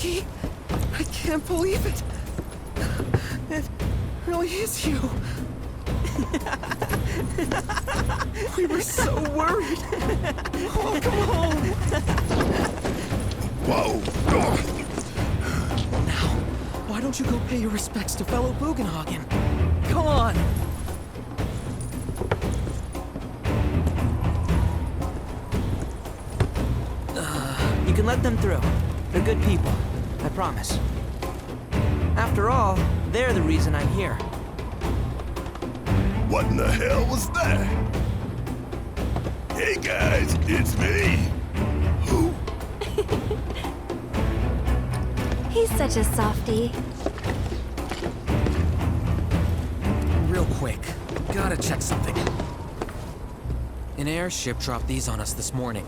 Nanaki? I can't believe it. It really is you. We were so worried. Welcome home. Whoa! Now, why don't you go pay your respects to fellow Bugenhagen? Come on. You can let them through. They're good people. I promise. After all, they're the reason I'm here. What in the hell was that? Hey guys, it's me. Who? He's such a softie. Real quick, gotta check something. An airship dropped these on us this morning.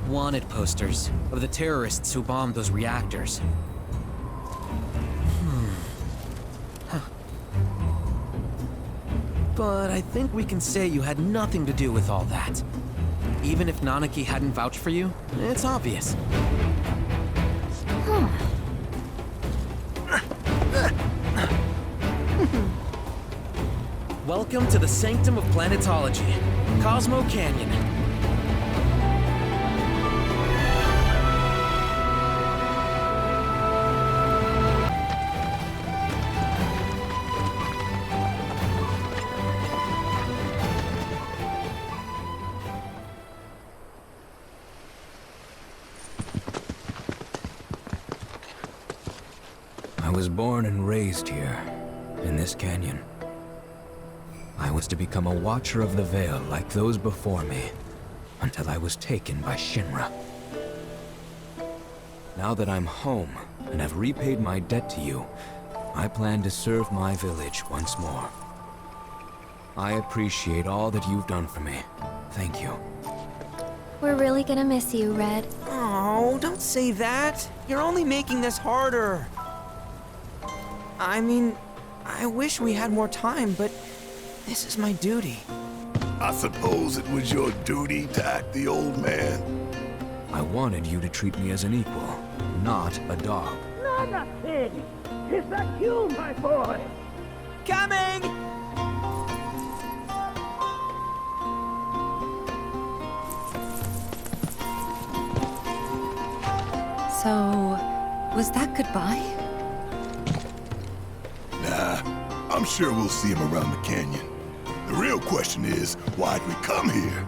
Wanted posters of the terrorists who bombed those reactors. But I think we can say you had nothing to do with all that. Even if Nanaki hadn't vouched for you, it's obvious. Welcome to the sanctum of planetology, Cosmo Canyon. I was born and raised here, in this canyon. I was to become a watcher of the Veil like those before me, until I was taken by Shinra. Now that I'm home, and have repaid my debt to you, I plan to serve my village once more. I appreciate all that you've done for me. Thank you. We're really gonna miss you, Red. Oh, don't say that. You're only making this harder. I mean, I wish we had more time, but this is my duty. I suppose it was your duty to act the old man. I wanted you to treat me as an equal, not a dog. Nanaki! Is that you, my boy? Coming! So, was that goodbye? Nah, I'm sure we'll see him around the canyon. The real question is, why'd we come here?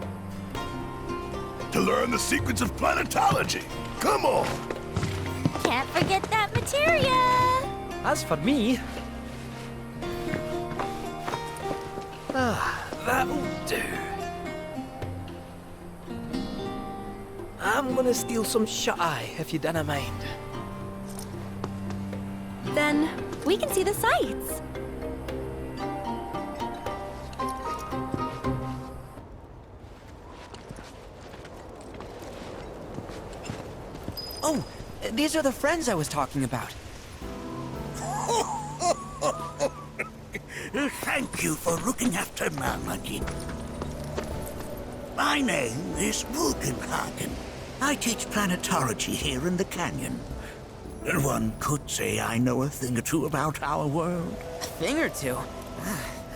To learn the secrets of planetology. Come on! Can't forget that materia! As for me... that'll do. I'm gonna steal some shut-eye, if you don't mind. Then we can see the sights. Oh, these are the friends I was talking about. Thank you for looking after Nanaki. My name is Bugenhagen. I teach planetology here in the canyon. One could say I know a thing or two about our world. A thing or two?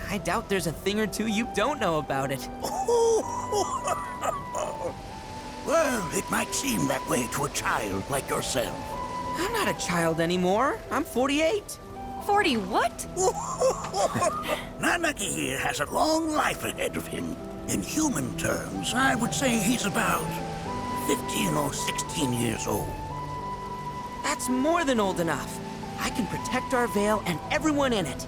I doubt there's a thing or two you don't know about it. Well, it might seem that way to a child like yourself. I'm not a child anymore. I'm 48. 40 what? Nanaki here has a long life ahead of him. In human terms, I would say he's about 15 or 16 years old. That's more than old enough. I can protect our Veil and everyone in it.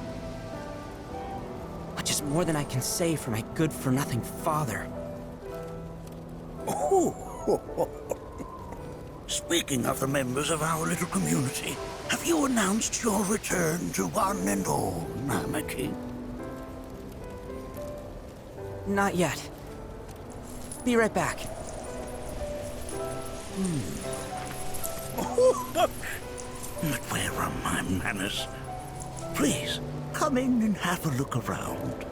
Which is more than I can say for my good-for-nothing father. Speaking of the members of our little community, have you announced your return to one and all, Nanaki? Not yet. Be right back. But where are my manners? Please, come in and have a look around.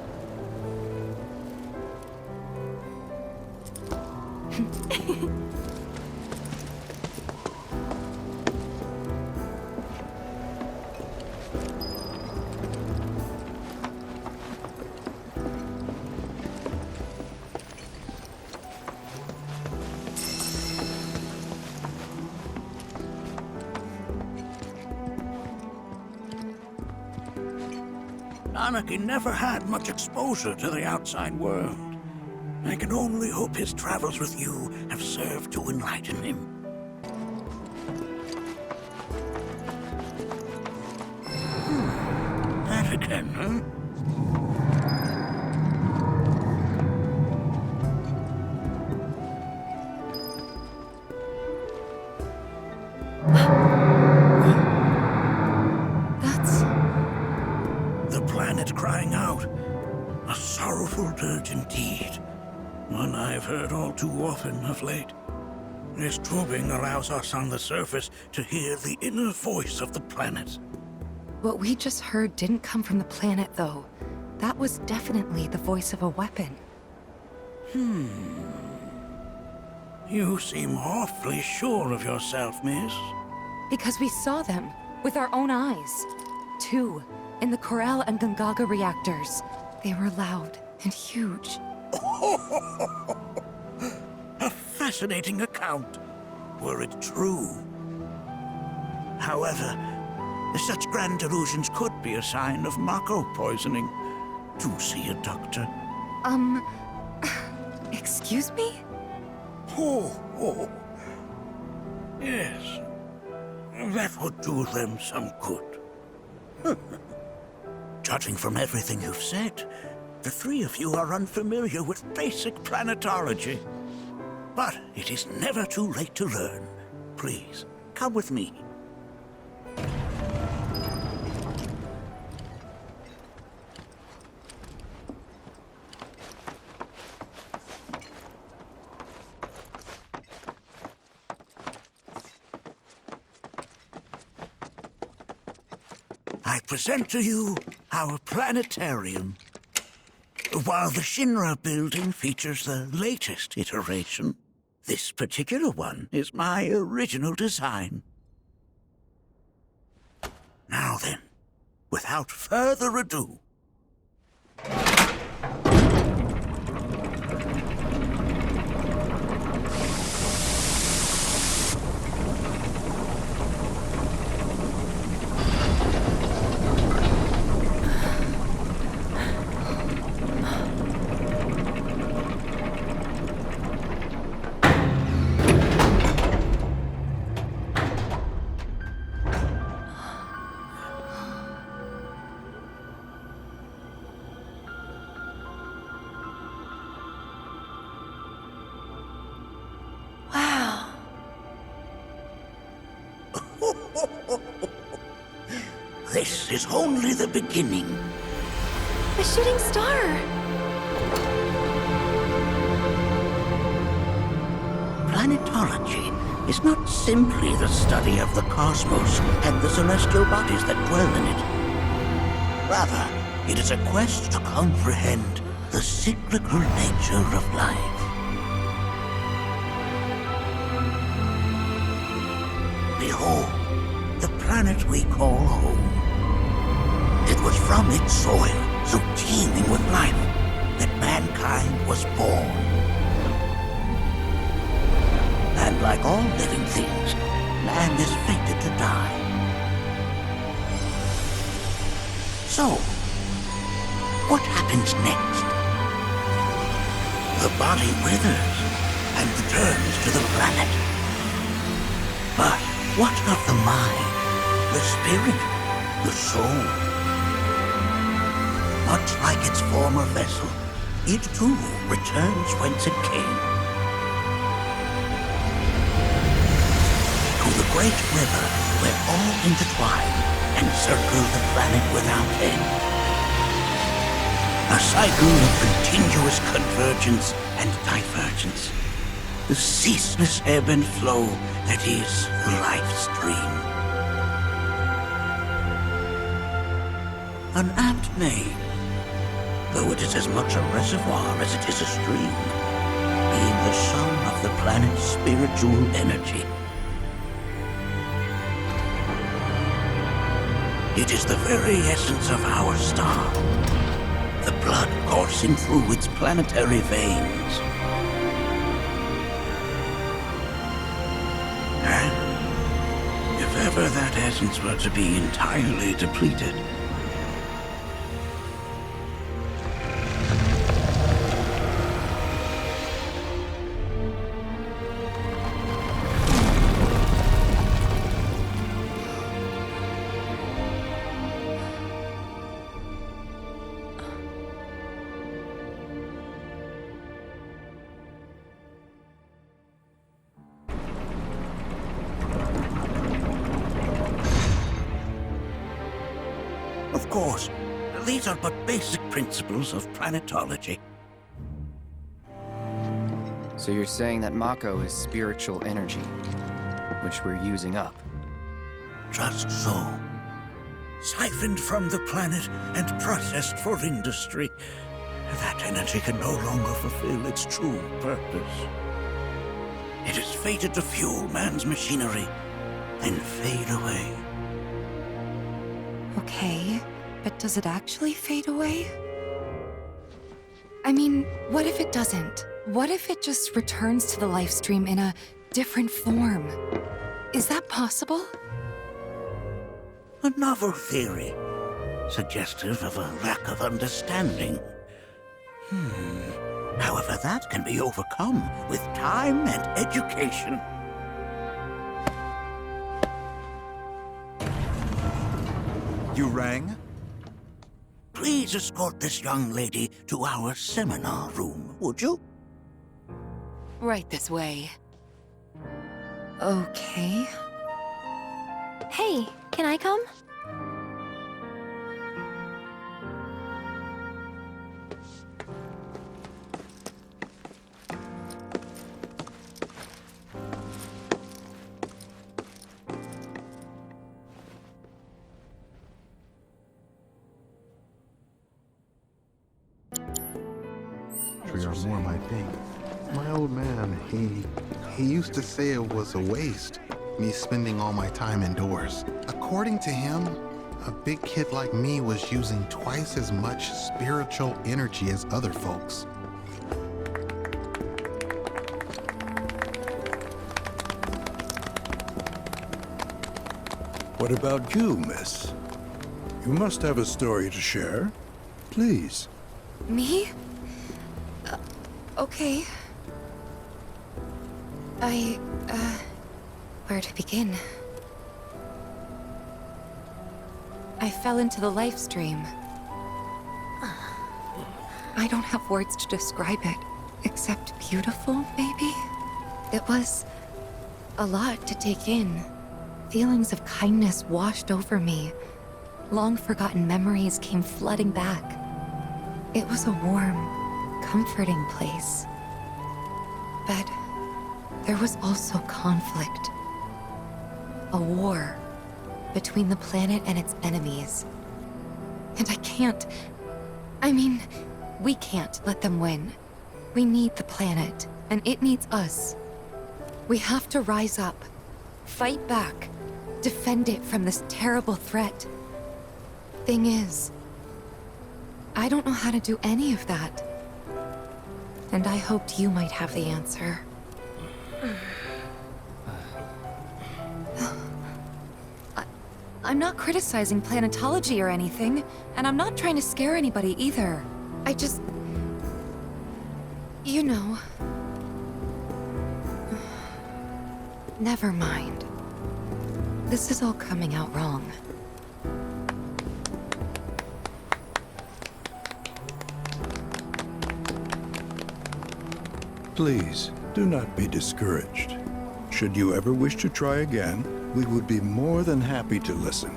Nanaki never had much exposure to the outside world. I can only hope his travels with you have served to enlighten him. That again, huh? That's... The planet crying out. A sorrowful dirge indeed. One I've heard all too often of late. This tubing allows us on the surface to hear the inner voice of the planet. What we just heard didn't come from the planet, though. That was definitely the voice of a weapon. You seem awfully sure of yourself, miss. Because we saw them, with our own eyes. 2, in the Corel and Gungaga reactors. They were loud and huge. A fascinating account, were it true. However, such grand delusions could be a sign of Mako poisoning. Do see a doctor. Excuse me? Oh. Yes. That would do them some good. Judging from everything you've said, the three of you are unfamiliar with basic planetology. But it is never too late to learn. Please, come with me. I present to you our planetarium. While the Shinra building features the latest iteration, this particular one is my original design. Now then, without further ado, Wow. this is only the beginning. A shooting star. Planetology is not simply the study of the cosmos and the celestial bodies that dwell in it. Rather, it is a quest to comprehend the cyclical nature of life. Behold, the planet we call home. It was from its soil, so teeming with life, that mankind was born. And like all living things, man is fated to die. So, what happens next? The body withers and returns to the planet. But what of the mind, the spirit, the soul? Much like its former vessel, it too returns whence it came. To the great river where all intertwine and circle the planet without end. A cycle of continuous convergence and divergence. The ceaseless ebb and flow that is the life stream. An apt name, though it is as much a reservoir as it is a stream, being the sum of the planet's spiritual energy. It is the very essence of our star, the blood coursing through its planetary veins. And if ever that essence were to be entirely depleted, course. These are but basic principles of planetology. So you're saying that Mako is spiritual energy, which we're using up? Just so. Siphoned from the planet and processed for industry. That energy can no longer fulfill its true purpose. It is fated to fuel man's machinery, then fade away. Okay, but does it actually fade away? I mean, what if it doesn't? What if it just returns to the life stream in a different form? Is that possible? A novel theory, suggestive of a lack of understanding. However, that can be overcome with time and education. You rang? Please escort this young lady to our seminar room, would you? Right this way. Okay. Hey, can I come? Or more might think. My old man, he used to say it was a waste, me spending all my time indoors. According to him, a big kid like me was using twice as much spiritual energy as other folks. What about you, miss? You must have a story to share. Please. Me? Okay. Where to begin? I fell into the life stream. I don't have words to describe it, except beautiful, maybe? It was a lot to take in. Feelings of kindness washed over me. Long-forgotten memories came flooding back. It was a warm, comforting place. But there was also conflict. A war between the planet and its enemies. And we can't let them win. We need the planet, and it needs us. We have to rise up, fight back, defend it from this terrible threat. Thing is, I don't know how to do any of that. And I hoped you might have the answer. I'm not criticizing planetology or anything, and I'm not trying to scare anybody either. I just... you know... Never mind. This is all coming out wrong. Please, do not be discouraged. Should you ever wish to try again, we would be more than happy to listen.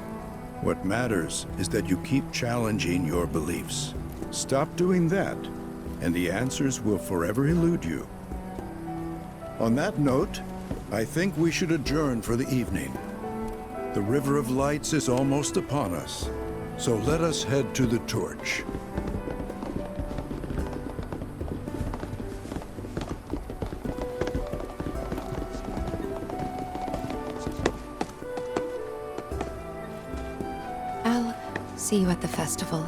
What matters is that you keep challenging your beliefs. Stop doing that, and the answers will forever elude you. On that note, I think we should adjourn for the evening. The River of Lights is almost upon us, so let us head to the torch. I'll see you at the festival.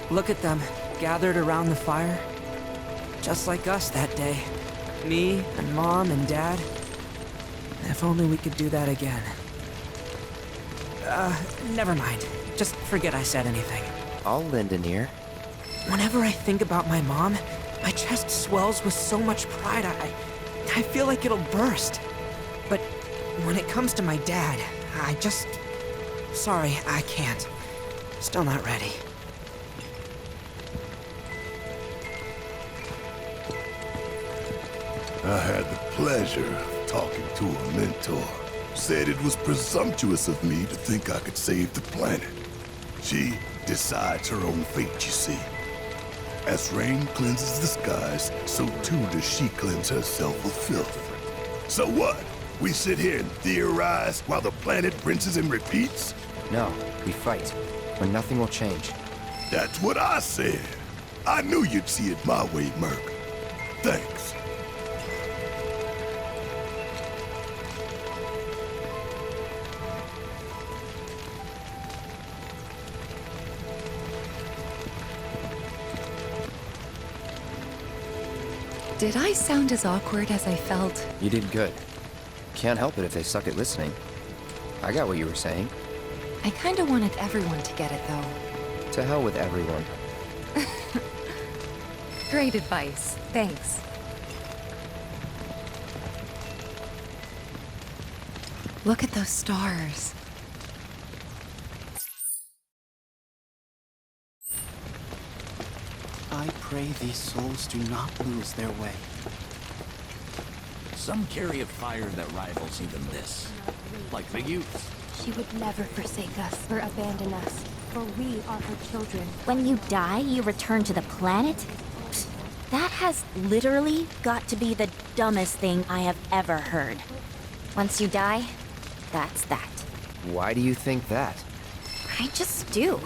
Look at them, gathered around the fire. Just like us that day. Me and Mom and Dad, If only we could do that again. Never mind. Just forget I said anything. I'll lend an ear. Whenever I think about my mom, my chest swells with so much pride, I feel like it'll burst. But when it comes to my dad, I just... Sorry, I can't. Still not ready. I had the pleasure of talking to a mentor. Said it was presumptuous of me to think I could save the planet. She decides her own fate, you see. As rain cleanses the skies, so too does she cleanse herself of filth. So what? We sit here and theorize while the planet rinses and repeats? No, we fight. Or nothing will change. That's what I said. I knew you'd see it my way, Merc. Thanks. Did I sound as awkward as I felt? You did good. Can't help it if they suck at listening. I got what you were saying. I kinda wanted everyone to get it, though. To hell with everyone. Great advice. Thanks. Look at those stars. I pray these souls do not lose their way. Some carry a fire that rivals even this. Like the youth. She would never forsake us or abandon us, for we are her children. When you die, you return to the planet? Psst, that has literally got to be the dumbest thing I have ever heard. Once you die, that's that. Why do you think that? I just do.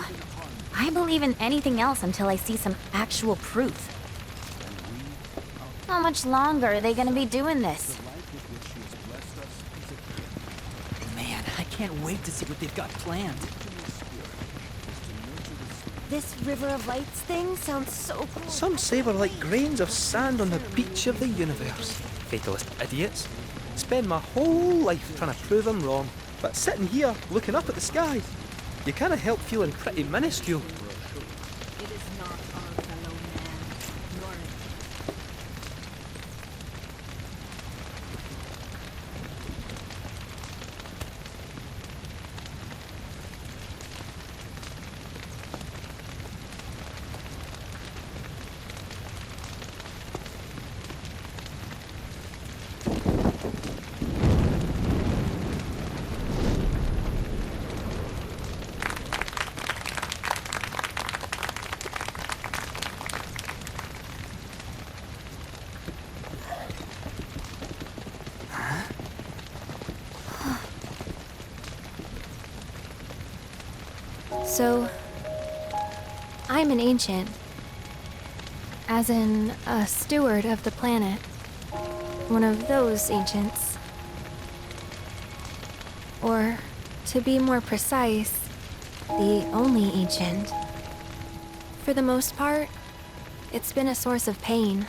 I believe in anything else until I see some actual proof. How much longer are they gonna be doing this? Man, I can't wait to see what they've got planned. This River of Lights thing sounds so cool. Some say we're like grains of sand on the beach of the universe. Fatalist idiots. Spend my whole life trying to prove them wrong, but sitting here looking up at the sky, you can't help feeling pretty minuscule. It is not our fellow man, nor So, I'm an ancient. As in, a steward of the planet. One of those ancients. Or, to be more precise, the only ancient. For the most part, it's been a source of pain.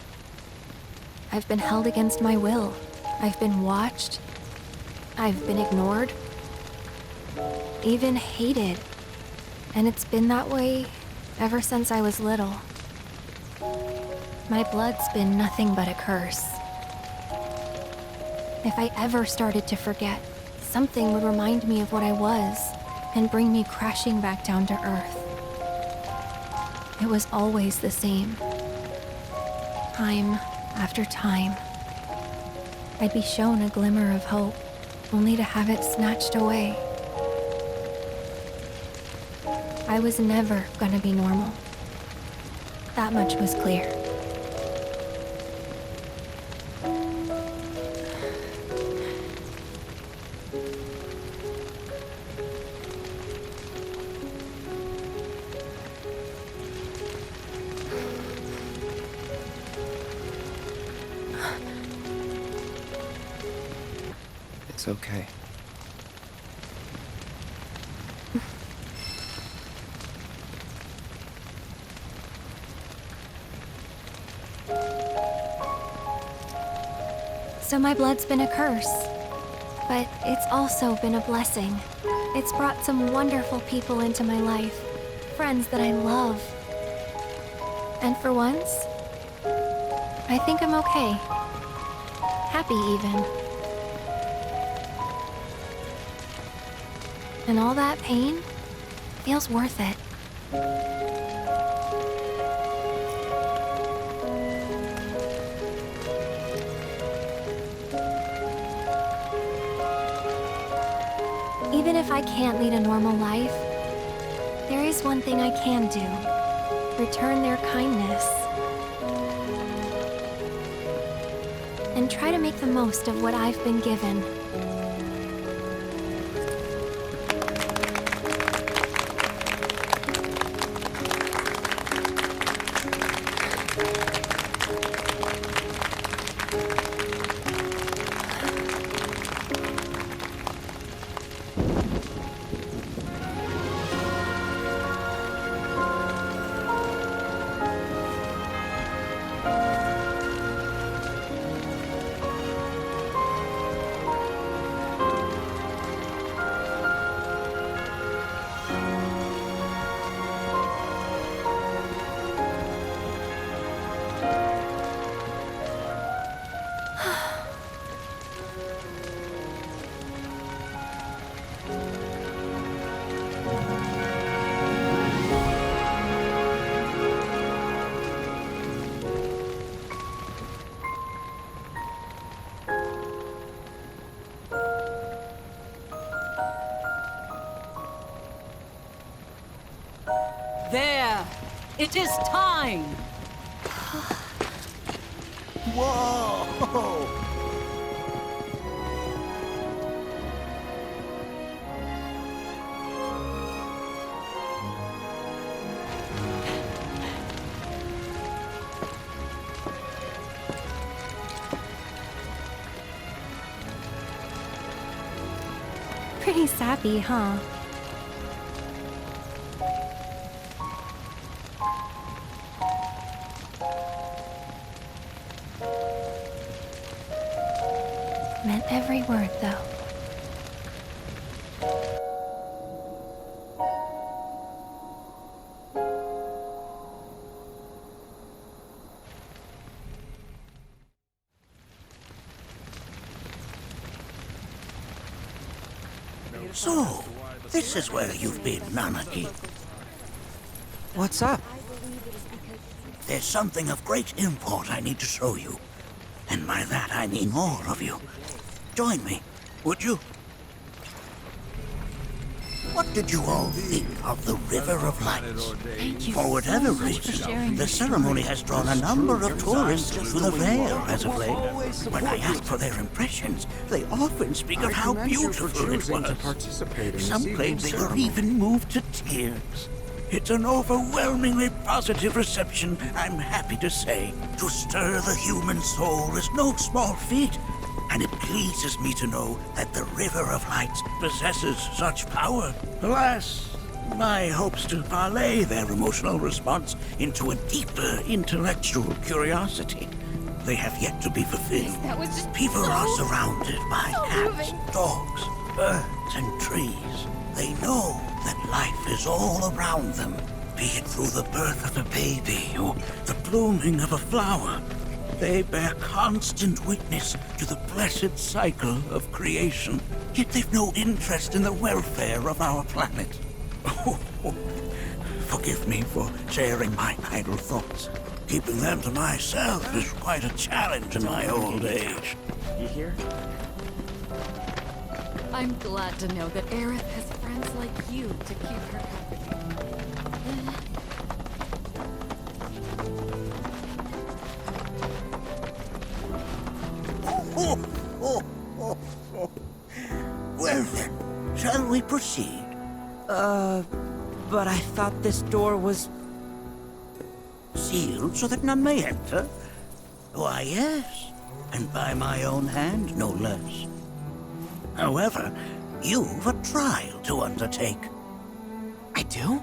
I've been held against my will. I've been watched. I've been ignored. Even hated. And it's been that way ever since I was little. My blood's been nothing but a curse. If I ever started to forget, something would remind me of what I was and bring me crashing back down to Earth. It was always the same. Time after time. I'd be shown a glimmer of hope, only to have it snatched away. I was never gonna be normal. That much was clear. It's okay. So my blood's been a curse. But it's also been a blessing. It's brought some wonderful people into my life, friends that I love. And for once, I think I'm okay. Happy even. And all that pain feels worth it. Even if I can't lead a normal life, there is one thing I can do. Return their kindness. And try to make the most of what I've been given. There! It is time! Whoa! Pretty sappy, huh? Meant every word, though. So, this is where you've been, Nanaki. What's up? There's something of great import I need to show you. And by that I mean more of you. Join me, would you? What did you all think of the River of Lights? Thank you For whatever so much for reason, sharing the your ceremony has drawn a number of tourists to the Vale as of late. When I ask for their impressions, they often speak of how beautiful it was. Some claim they were even moved to tears. It's an overwhelmingly positive reception, I'm happy to say. To stir the human soul is no small feat, and it pleases me to know that the River of Lights possesses such power. Alas, my hopes to parlay their emotional response into a deeper intellectual curiosity, they have yet to be fulfilled. That was just People so, are surrounded by so cats, moving. dogs, birds, and trees. They know that life is all around them, be it through the birth of a baby or the blooming of a flower. They bear constant witness to the blessed cycle of creation, yet they've no interest in the welfare of our planet. Forgive me for sharing my idle thoughts. Keeping them to myself is quite a challenge in my old age. You hear? I'm glad to know that Aerith has friends like you to keep her company. Well then, shall we proceed? But I thought this door was... Sealed so that none may enter? Why, yes, and by my own hand, no less. However, you've a trial to undertake. I do?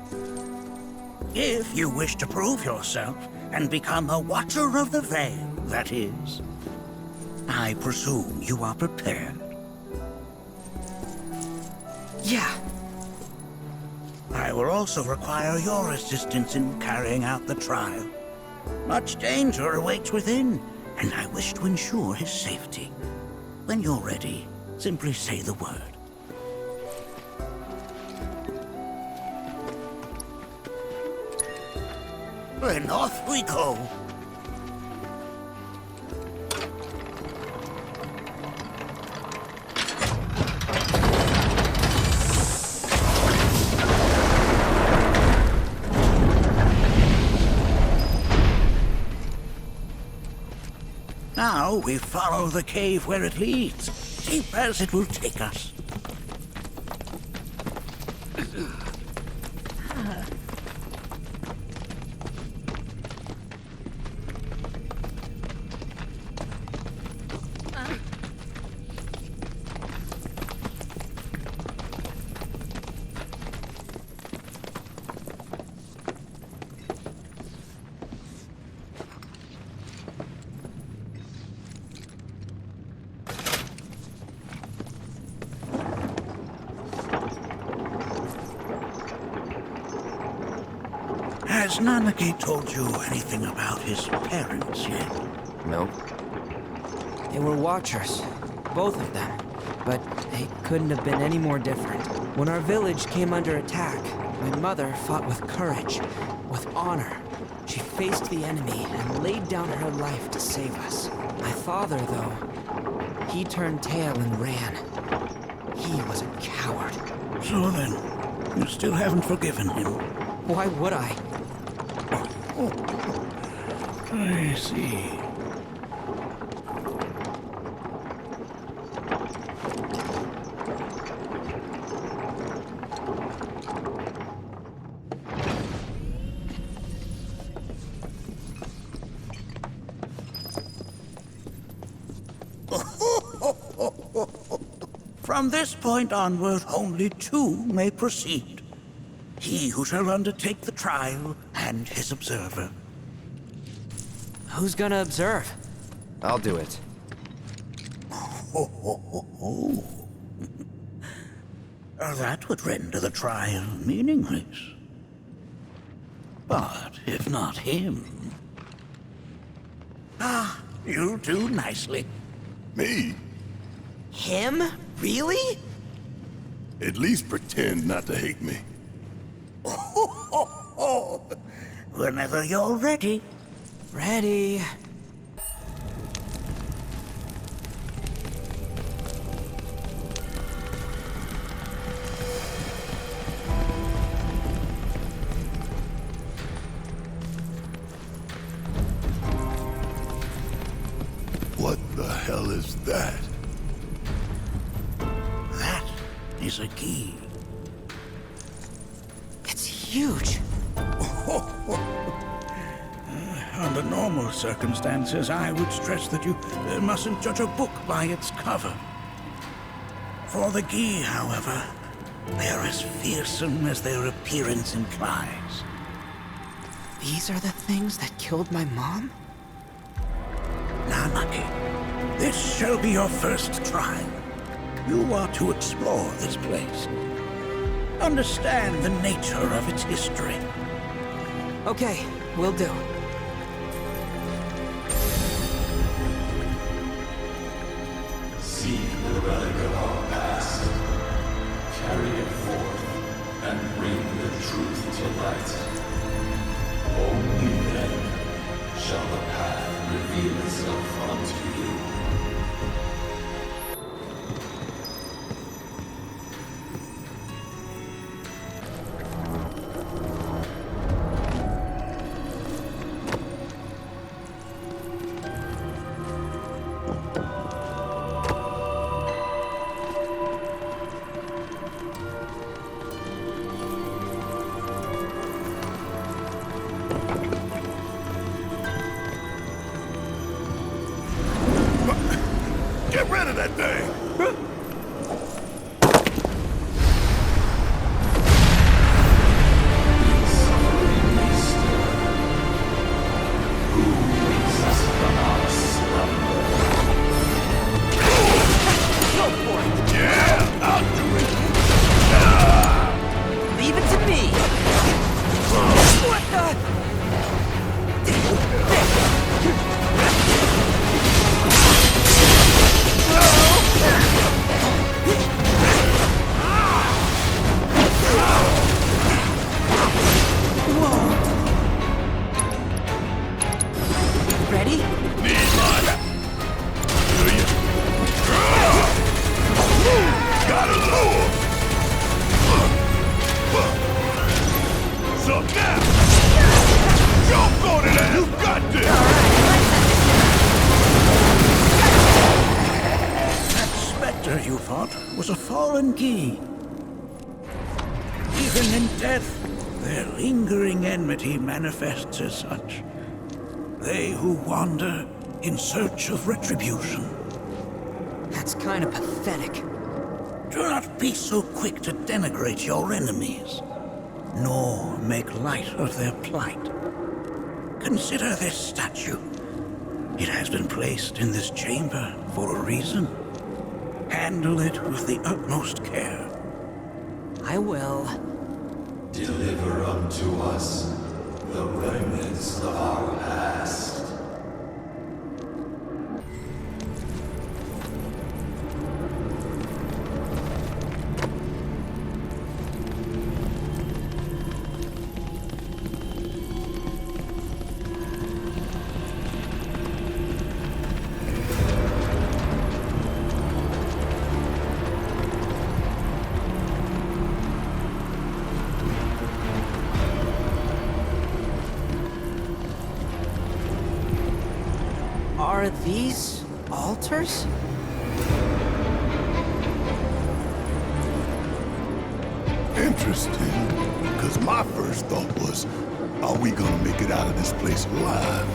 If you wish to prove yourself and become a Watcher of the Veil, that is. I presume you are prepared. Yeah. I will also require your assistance in carrying out the trial. Much danger awaits within, and I wish to ensure his safety. When you're ready, simply say the word. Then off we go. Now we follow the cave where it leads, deep as it will take us. Has Nanaki told you anything about his parents yet? Nope. They were watchers, both of them. But they couldn't have been any more different. When our village came under attack, my mother fought with courage, with honor. She faced the enemy and laid down her life to save us. My father, though, he turned tail and ran. He was a coward. So then, you still haven't forgiven him? Why would I? Oh, I see. From this point onward, only two may proceed. He who shall undertake the trial and his observer. Who's gonna observe? I'll do it. That would render the trial meaningless. But if not him... Ah, you'll do nicely. Me? Him? Really? At least pretend not to hate me. Whenever you're ready. Ready. What the hell is that? That is a key. It's huge. Under normal circumstances, I would stress that you mustn't judge a book by its cover. For the Gi, however, they are as fearsome as their appearance implies. These are the things that killed my mom? Nanaki, this shall be your first trial. You are to explore this place. Understand the nature of its history. Okay, will do. Seek the relic of our past. Carry it forth and bring the truth to light. Only then shall the path reveal itself unto you. What's up now? Jump on it, and you got this! That specter you fought was a fallen key. Even in death, their lingering enmity manifests as such. They who wander in search of retribution. That's kind of pathetic. Do not be so quick to denigrate your enemies, nor make light of their plight. Consider this statue. It has been placed in this chamber for a reason. Handle it with the utmost care. I will. Deliver unto us the remnants of our past. Are these altars? Interesting. Because my first thought was, are we gonna make it out of this place alive?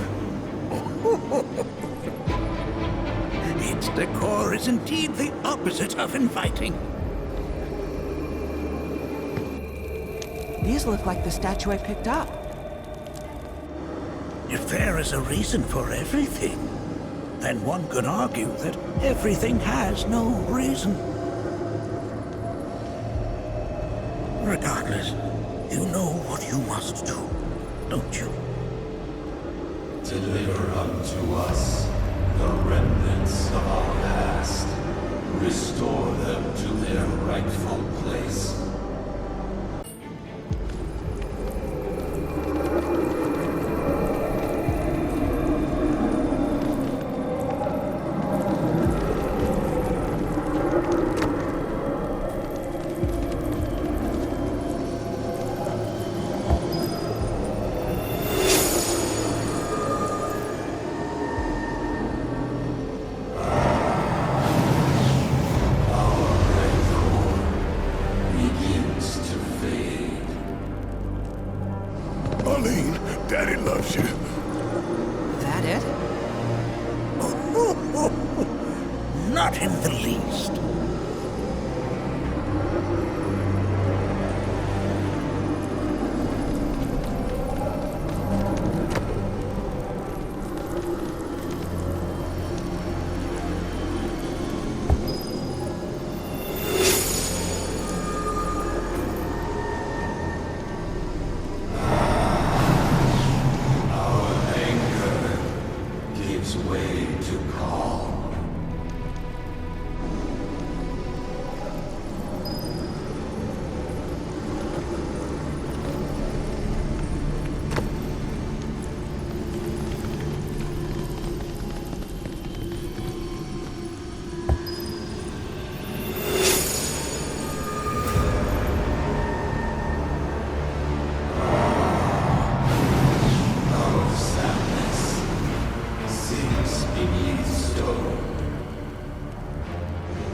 Its decor is indeed the opposite of inviting. These look like the statue I picked up. If there is a reason for everything, then one could argue that everything has no reason. Regardless, you know what you must do, don't you? Deliver unto us the remnants of our past. Restore them to their rightful place. Daddy loves you. That it? Not in the least.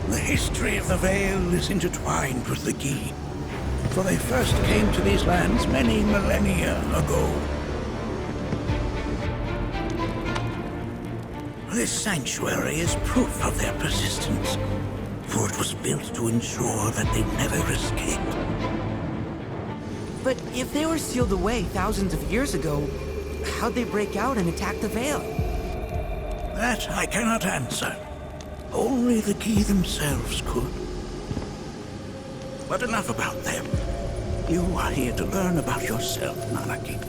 The history of the Vale is intertwined with the Gi, for they first came to these lands many millennia ago. This sanctuary is proof of their persistence, for it was built to ensure that they never escaped. But if they were sealed away thousands of years ago, how'd they break out and attack the Vale? That I cannot answer. Only the Gi themselves could. But enough about them. You are here to learn about yourself, Nanaki.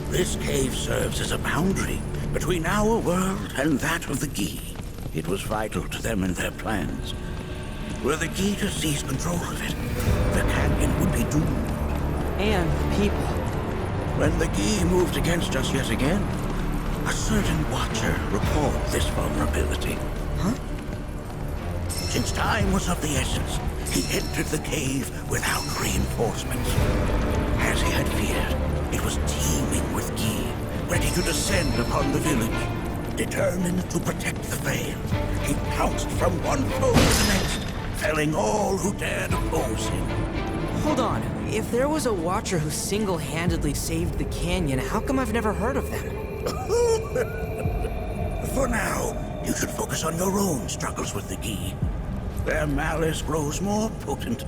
This cave serves as a boundary between our world and that of the Gi. It was vital to them in their plans. Were the Gi to seize control of it, the canyon would be doomed. And the people. When the Gi moved against us yet again, A certain watcher recalled this vulnerability. Huh? Since time was of the essence, he entered the cave without reinforcements. As he had feared, it was teeming with Gi, ready to descend upon the village. Determined to protect the Veil, he pounced from one foe to the next, felling all who dared oppose him. Hold on. If there was a watcher who single-handedly saved the canyon, how come I've never heard of them? For now, you should focus on your own struggles with the Gi. Their malice grows more potent.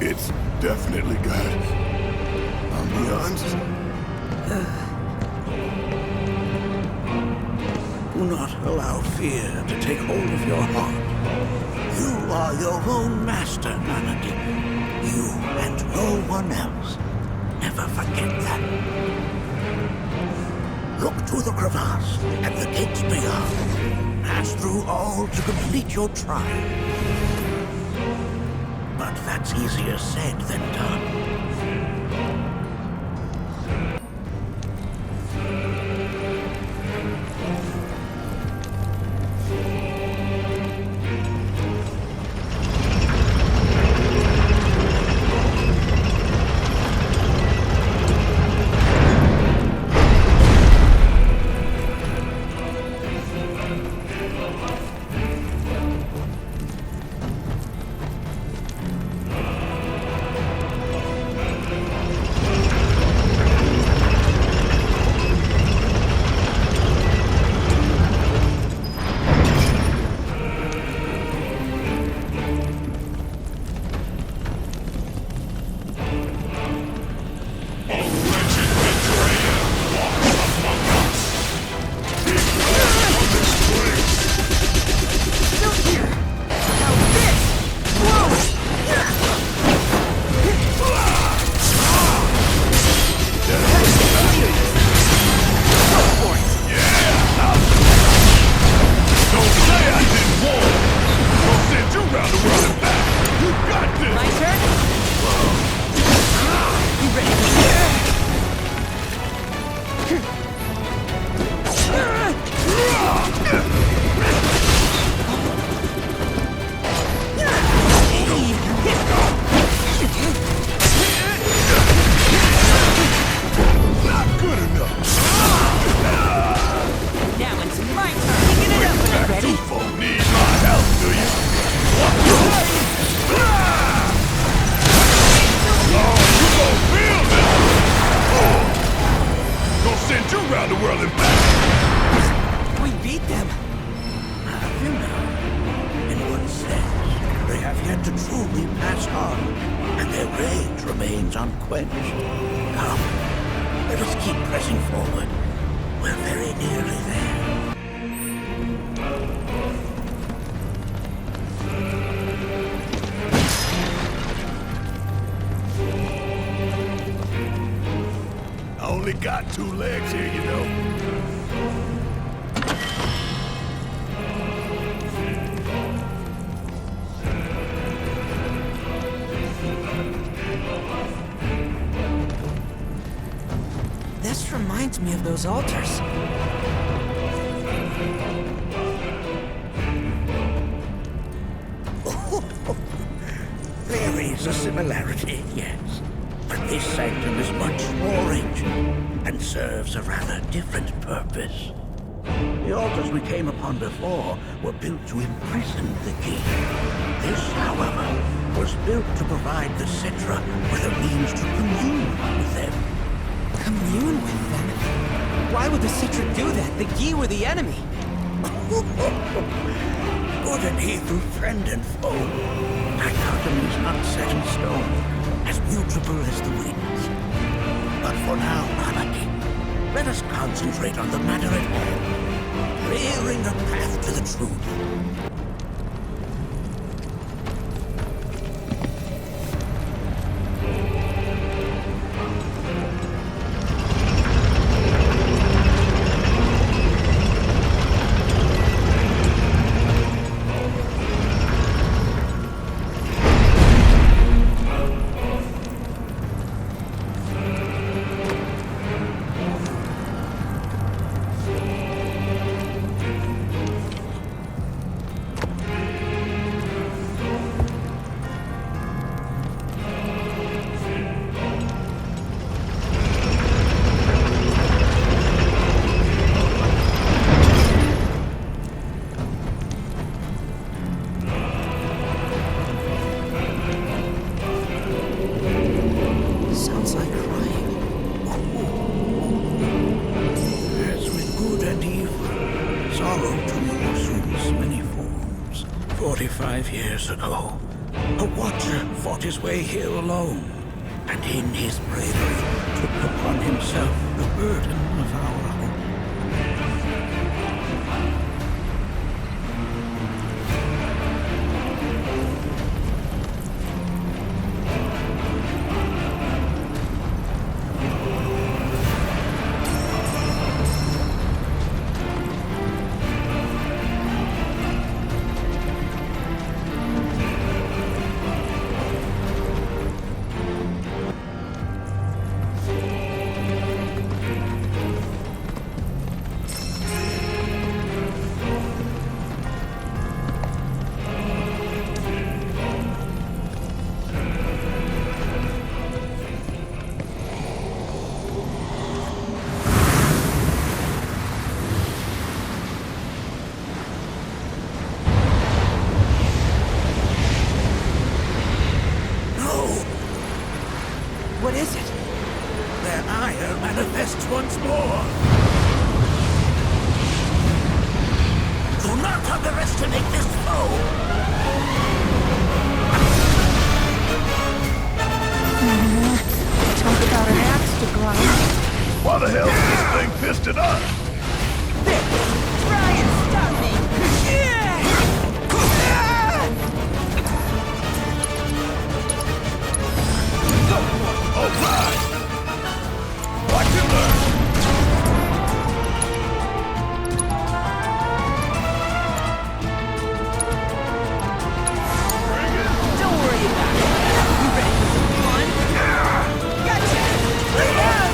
It's definitely got ambiance. Do not allow fear to take hold of your heart. You are your own master, Nanaki. You and no one else. Never forget that. Look to the crevasse and the gates beyond. Pass through all to complete your trial. But that's easier said than done. Only got 2 legs here, you know. This reminds me of those altars. is a similarity, yes. But this sanctum is much more ancient and serves a rather different purpose. The altars we came upon before were built to imprison the key. This, however, was built to provide the Citra with a means to commune with them. Commune with them? Why would the Citra do that? The Gi were the enemy. Good and evil, friend and foe. Dichotomy is not set in stone, as mutable as the winds. But for now, Nanaki, let us concentrate on the matter at hand, clearing a path to the truth. Ago, a watcher fought his way here alone, and in his bravery took upon himself the burden of our hope. What is it? Their ire manifests once more. Do not underestimate this foe. Talk about an axe to grind. Why the hell is this thing pissed at us? Try and stop me! All right! Watch and learn! Don't worry about it. You ready for some fun? Gotcha! Look out!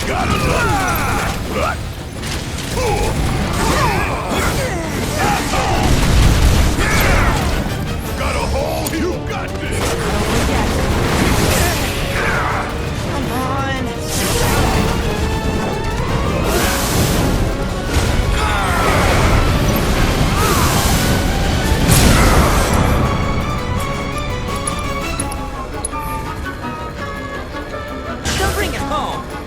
Got a hole? You got this! Come on! Don't bring it home!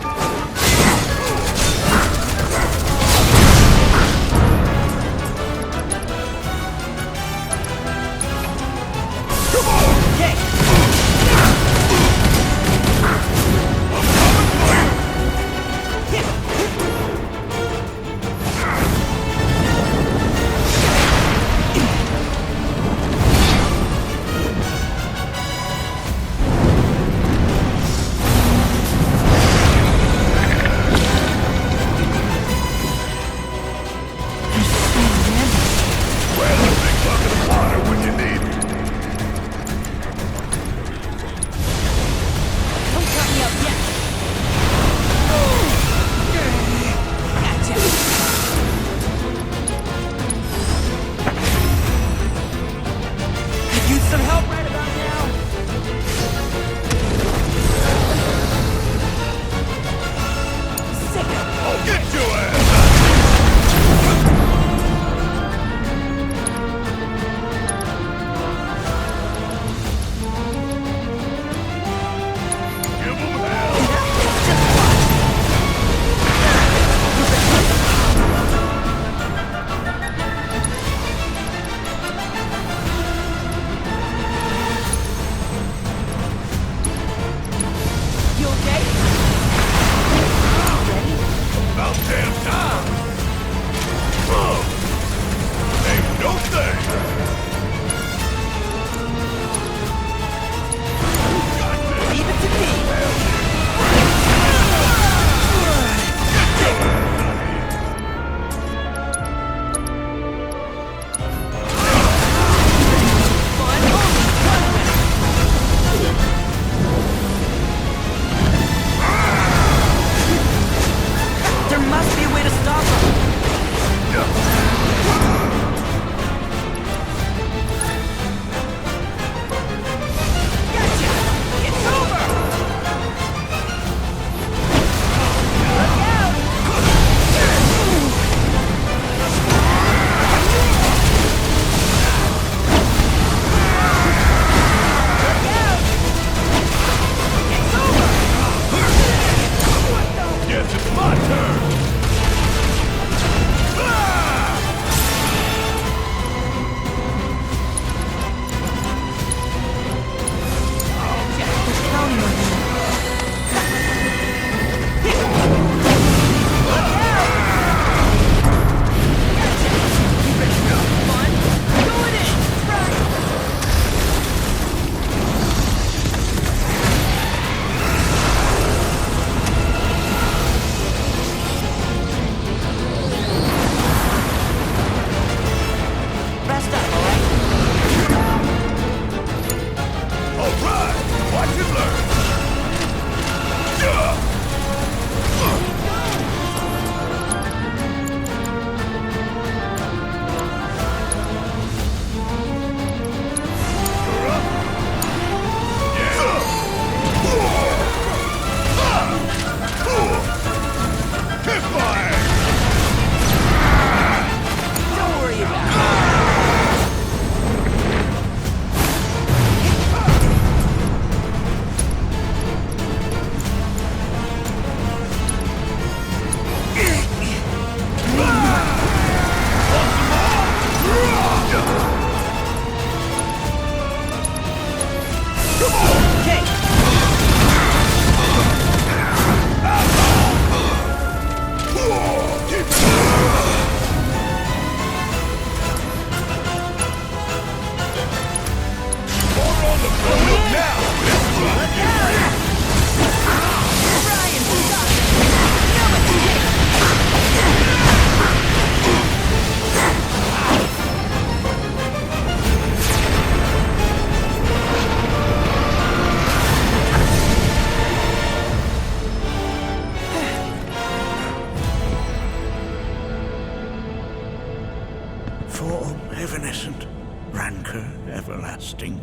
form evanescent, rancor everlasting.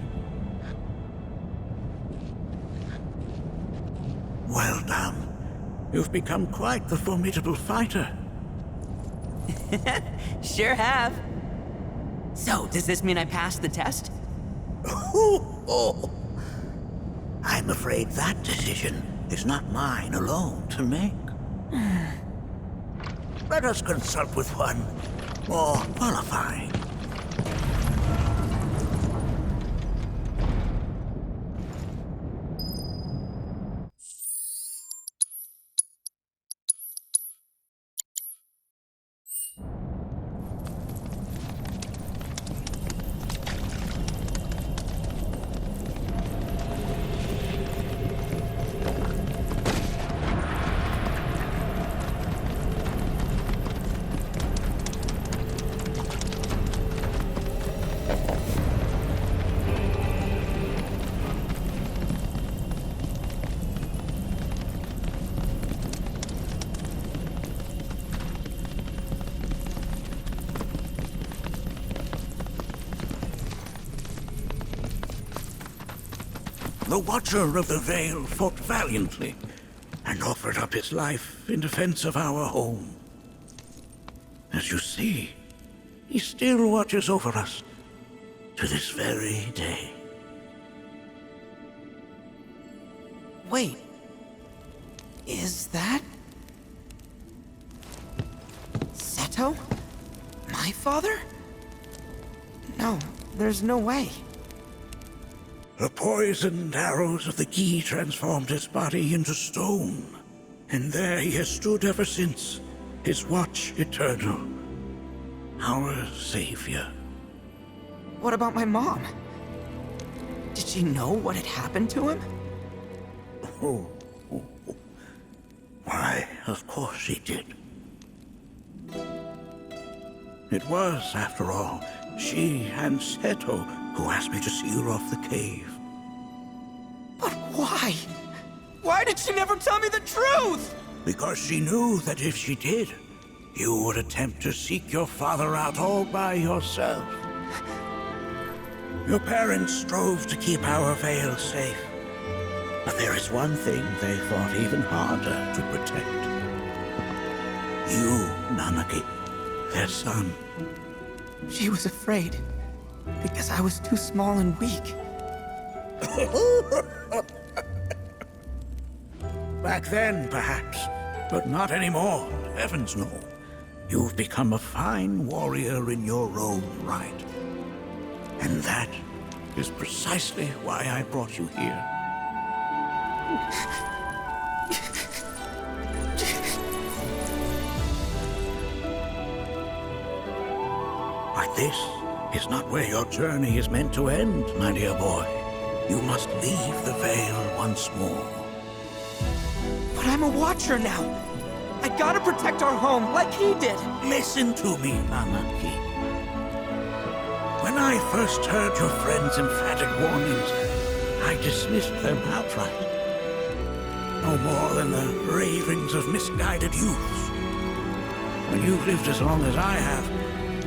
Well done. You've become quite the formidable fighter. Sure have. So, does this mean I passed the test? I'm afraid that decision is not mine alone to make. Let us consult with one more qualified. The Watcher of the Veil fought valiantly and offered up his life in defense of our home. As you see, he still watches over us to this very day. Wait. Is that... Seto? My father? No, there's no way. The poisoned arrows of the key transformed his body into stone, and there he has stood ever since, his watch eternal, our savior. What about my mom? Did she know what had happened to him? Why, of course she did. It was, after all, she and Seto who asked me to seal off the cave. But why? Why did she never tell me the truth? Because she knew that if she did, you would attempt to seek your father out all by yourself. Your parents strove to keep our veil safe. But there is one thing they fought even harder to protect. You, Nanaki, their son. She was afraid, because I was too small and weak. Back then, perhaps, but not anymore. Heavens no. You've become a fine warrior in your own right. And that is precisely why I brought you here. But this is not where your journey is meant to end, my dear boy. You must leave the Veil once more. But I'm a Watcher now. I gotta protect our home like he did. Listen to me, Nanaki. When I first heard your friend's emphatic warnings, I dismissed them outright. No more than the ravings of misguided youths. When you've lived as long as I have,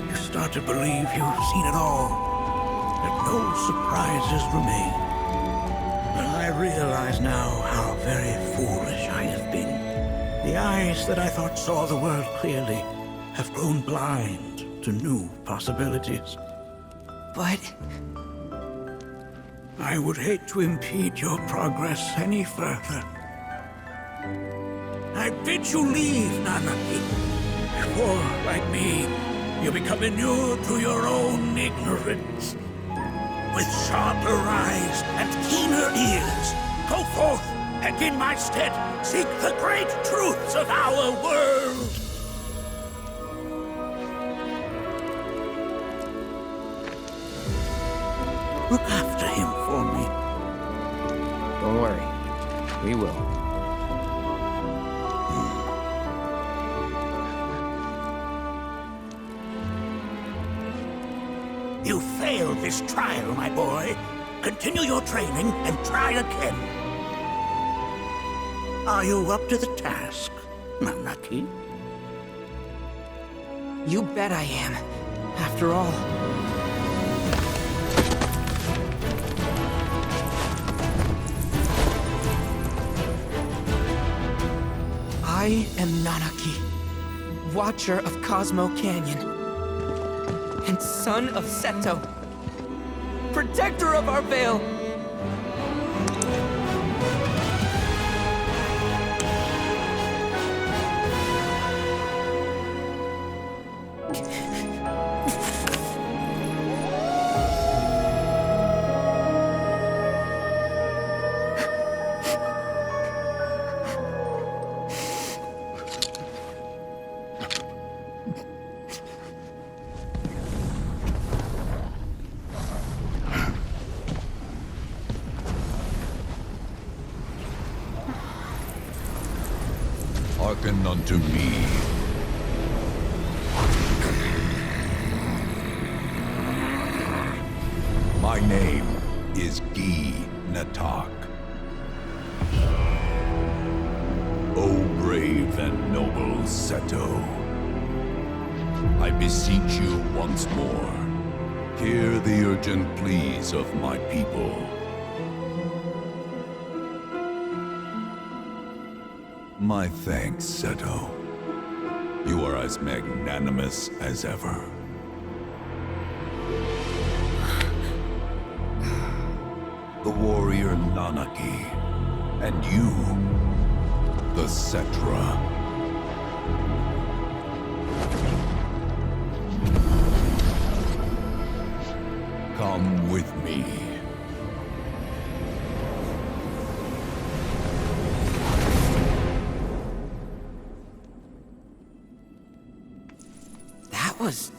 you start to believe you've seen it all, that no surprises remain. But I realize now how very foolish I have been. The eyes that I thought saw the world clearly have grown blind to new possibilities. But... I would hate to impede your progress any further. I bid you leave, Nanaki, before, like me, you become inured to your own ignorance. With sharper eyes and keener ears, go forth and in my stead seek the great truths of our world. Look after him for me. Don't worry. We will. You failed this trial, my boy. Continue your training and try again. Are you up to the task, Nanaki? You bet I am. After all. I am Nanaki, Watcher of Cosmo Canyon, and son of Seto, Protector of our Vale. Hearken unto me. My name is Natak. O brave and noble Seto, I beseech you once more, hear the urgent pleas of my people. My thanks, Seto. You are as magnanimous as ever. The warrior Nanaki, and you, the Cetra. Come with me. That was...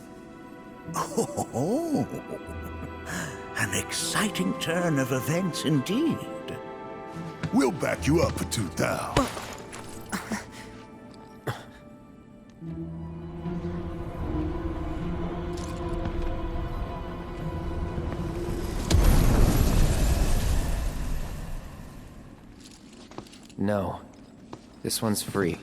Oh, an exciting turn of events indeed. We'll back you up for 2,000. No. This one's free.